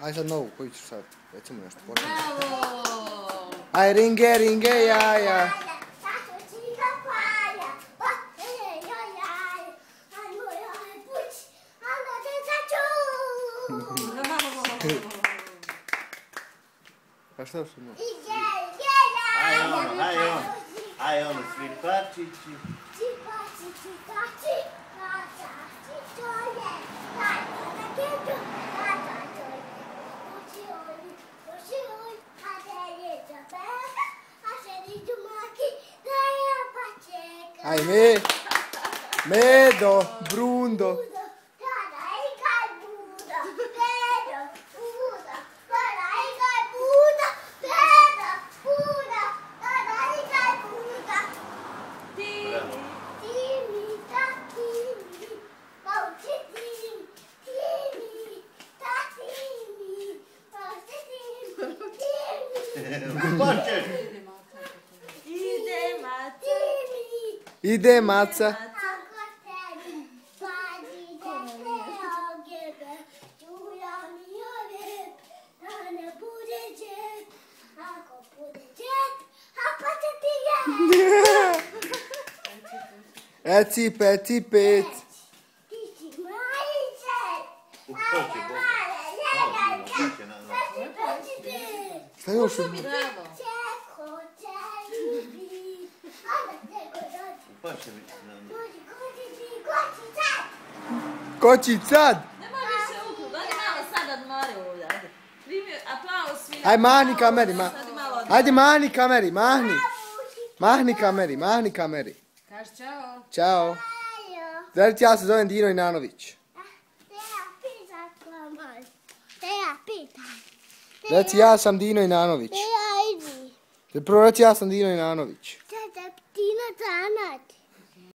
Aj sad novu, koju ćeš sad? Recimo nešto. Bravo! Aj, ringe, ringe, jaja. Pa šta još ima? Aj ono, slipačići. Aj, Medo, Brundo. Ide maca. Reci, peci, pet. Šta još? Koči sad! Ne možeš se uključiti, ajde malo sad odmori ovdje. Aplauz svi. Aj, mahni kameri, ajde mahni kameri, mahni. Mahni kameri, mahni kameri. Kaži čao. Ćao. Reci, ja se zovem Dino Inanović. Reci, ja sam Dino Inanović. Prvo reci, ja sam Dino Inanović. Dino Inanović.